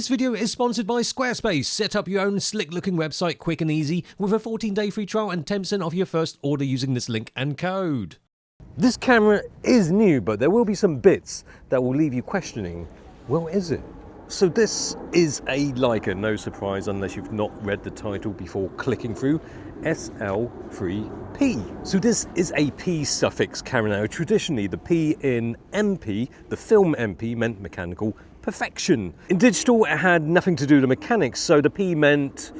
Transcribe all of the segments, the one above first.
This video is sponsored by Squarespace. Set up your own slick-looking website quick and easy with a 14-day free trial and 10% off your first order using this link and code. This camera is new, but there will be some bits that will leave you questioning, well, is it? So this is a Leica, no surprise unless you've not read the title before clicking through, SL3-P. So this is a P suffix camera now. Traditionally, the P in MP, the film MP, meant mechanical perfection. In digital, it had nothing to do with the mechanics, so the P meant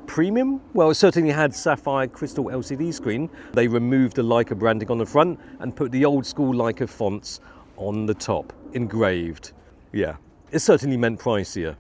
premium. Well, it certainly had sapphire crystal LCD screen. They removed the Leica branding on the front and put the old school Leica fonts on the top, engraved. Yeah, it certainly meant pricier.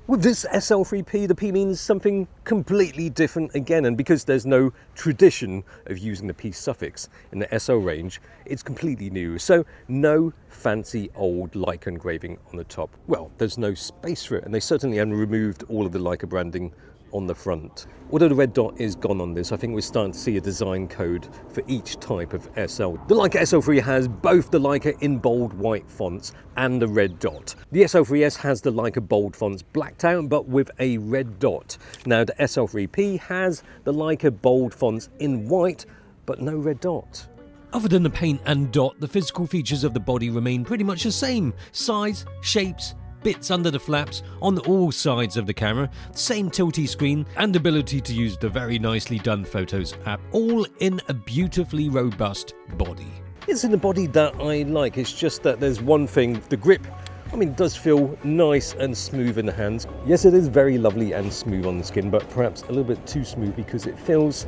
With this SL3-P, the P means something completely different again, and because there's no tradition of using the P suffix in the SL range, it's completely new. So no fancy old Leica engraving on the top. Well, there's no space for it, and they certainly haven't removed all of the Leica branding on the front. Although the red dot is gone on this, I think we're starting to see a design code for each type of SL. The Leica SL3 has both the Leica in bold white fonts and the red dot. The SL3S has the Leica bold fonts blacked out but with a red dot. Now the SL3P has the Leica bold fonts in white but no red dot. Other than the paint and dot, the physical features of the body remain pretty much the same. Size, shapes, bits under the flaps on all sides of the camera, same tilty screen, and ability to use the very nicely done Photos app, all in a beautifully robust body. It's in the body that I like, it's just that there's one thing, the grip. I mean, it does feel nice and smooth in the hands. Yes, it is very lovely and smooth on the skin, but perhaps a little bit too smooth because it feels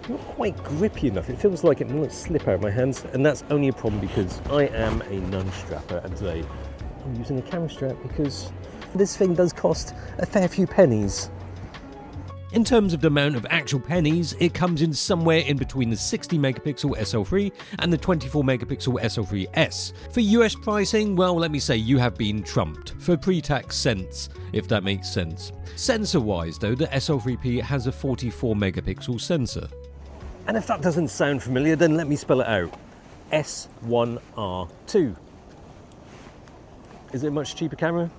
not quite grippy enough. It feels like it might slip out of my hands, and that's only a problem because I am a non-strapper, and today I'm using a camera strap because this thing does cost a fair few pennies. In terms of the amount of actual pennies, it comes in somewhere in between the 60 megapixel SL3 and the 24 megapixel SL3S. For US pricing, well, let me say you have been trumped for pre-tax cents, if that makes sense. Sensor-wise though, the SL3P has a 44 megapixel sensor. And if that doesn't sound familiar, then let me spell it out. S1R II. Is it a much cheaper camera?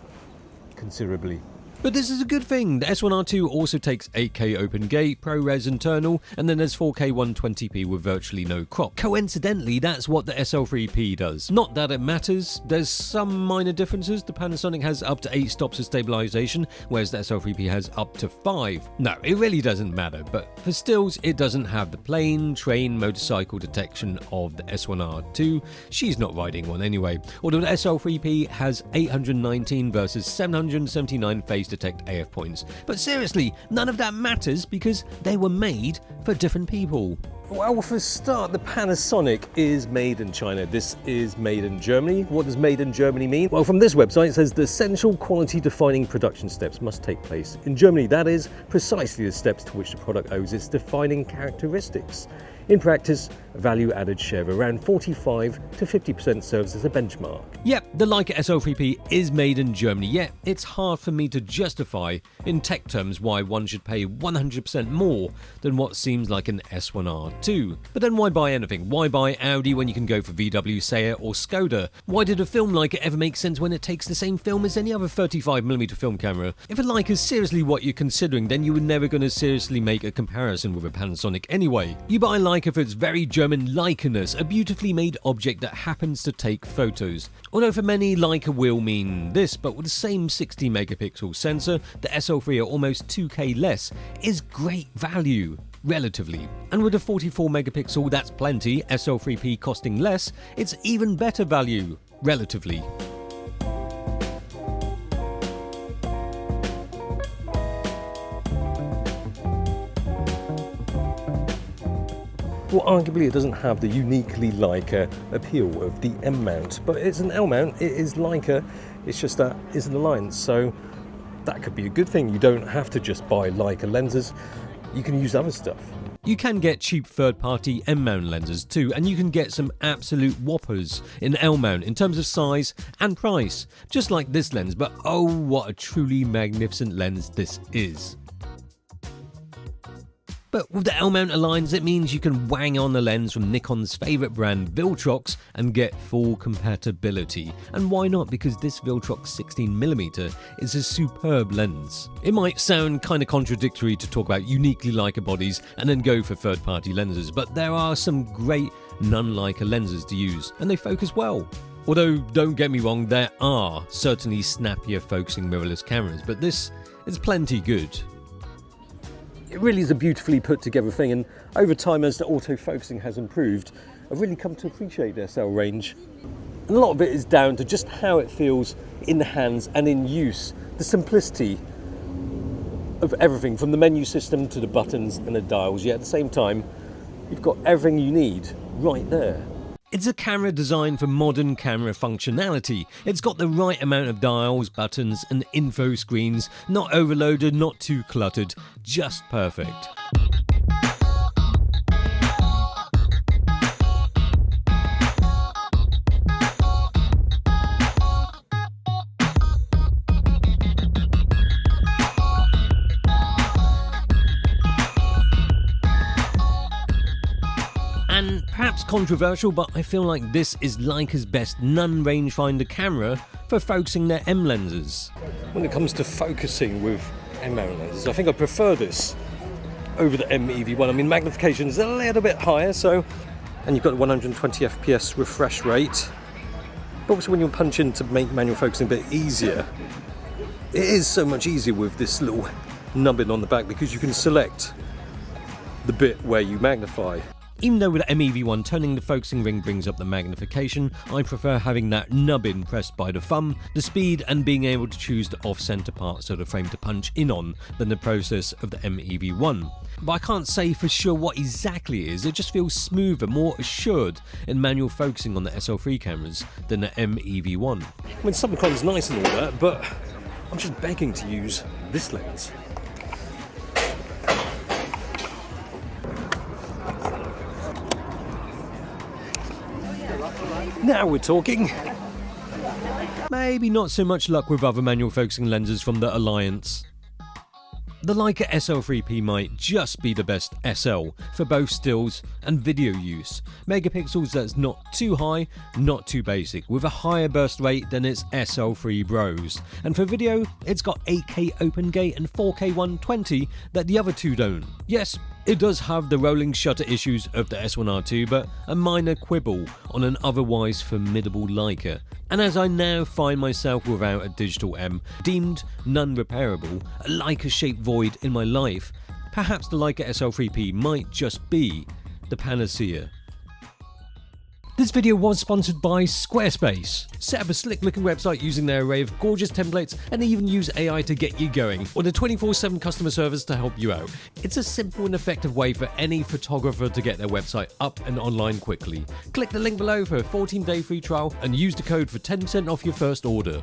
Considerably. But this is a good thing. The S1R II also takes 8K open gate, ProRes internal, and then there's 4K 120p with virtually no crop. Coincidentally, that's what the SL3P does. Not that it matters, there's some minor differences. The Panasonic has up to 8 stops of stabilization, whereas the SL3P has up to 5. No, it really doesn't matter, but for stills, it doesn't have the plane, train, motorcycle detection of the S1R II. She's not riding one anyway. Although the SL3P has 819 versus 779 face detect AF points. But seriously, none of that matters because they were made for different people. Well, for a start, the Panasonic is made in China. This is made in Germany. What does made in Germany mean? Well, from this website, it says the essential quality defining production steps must take place. In Germany, that is precisely the steps to which the product owes its defining characteristics. In practice, a value-added share of around 45 to 50% serves as a benchmark. Yep, the Leica SL3P is made in Germany, yet it's hard for me to justify in tech terms why one should pay 100% more than what seems like an S1R II. But then why buy anything? Why buy Audi when you can go for VW, Seat or Skoda? Why did a film Leica ever make sense when it takes the same film as any other 35mm film camera? If a Leica is seriously what you're considering, then you were never going to seriously make a comparison with a Panasonic anyway. You buy Leica for its very German Leica-ness, a beautifully made object that happens to take photos. Although for many, Leica will mean this, but with the same 60 megapixel sensor, the SL3 at almost 2K less is great value, relatively. And with a 44 megapixel, that's plenty, SL3P costing less, it's even better value, relatively. Well, arguably it doesn't have the uniquely Leica appeal of the M mount, but it's an L mount, it is Leica, it's just that isn't aligned, so that could be a good thing. You don't have to just buy Leica lenses, you can use other stuff. You can get cheap third-party M-mount lenses too, and you can get some absolute whoppers in L-mount in terms of size and price, just like this lens, but oh, what a truly magnificent lens this is. But with the L-mount lines, it means you can wang on the lens from Nikon's favourite brand Viltrox and get full compatibility. And why not? Because this Viltrox 16mm is a superb lens. It might sound kind of contradictory to talk about uniquely Leica bodies and then go for third-party lenses, but there are some great non-Leica lenses to use, and they focus well. Although, don't get me wrong, there are certainly snappier focusing mirrorless cameras, but this is plenty good. It really is a beautifully put together thing, and over time as the autofocusing has improved, I've really come to appreciate the SL range. And a lot of it is down to just how it feels in the hands and in use. The simplicity of everything from the menu system to the buttons and the dials, yet at the same time you've got everything you need right there. It's a camera designed for modern camera functionality. It's got the right amount of dials, buttons and info screens, not overloaded, not too cluttered, just perfect. And perhaps controversial, but I feel like this is Leica's best non-rangefinder camera for focusing their M lenses. When it comes to focusing with M-mount lenses, I think I prefer this over the MEV1. I mean, magnification is a little bit higher, and you've got 120 FPS refresh rate. But also when you punch in to make manual focusing a bit easier, it is so much easier with this little nubbin on the back because you can select the bit where you magnify. Even though with MEV1 turning the focusing ring brings up the magnification, I prefer having that nubbin pressed by the thumb, the speed and being able to choose the off-center parts of the frame to punch in on than the process of the MEV1. But I can't say for sure what exactly it is, it just feels smoother, more assured in manual focusing on the SL3 cameras than the MEV1. I mean, Summicron's nice and all that, but I'm just begging to use this lens. Now we're talking. Maybe not so much luck with other manual focusing lenses from the Alliance. The Leica SL3-P might just be the best SL for both stills and video use. Megapixels that's not too high, not too basic, with a higher burst rate than its SL3 bros. And for video, it's got 8K open gate and 4K 120 that the other two don't. Yes, it does have the rolling shutter issues of the S1R II, but a minor quibble on an otherwise formidable Leica. And as I now find myself without a digital M, deemed non-repairable, a Leica-shaped void in my life, perhaps the Leica SL3-P might just be the panacea. This video was sponsored by Squarespace. Set up a slick-looking website using their array of gorgeous templates and they even use AI to get you going, or the 24/7 customer service to help you out. It's a simple and effective way for any photographer to get their website up and online quickly. Click the link below for a 14-day free trial and use the code for 10% off your first order.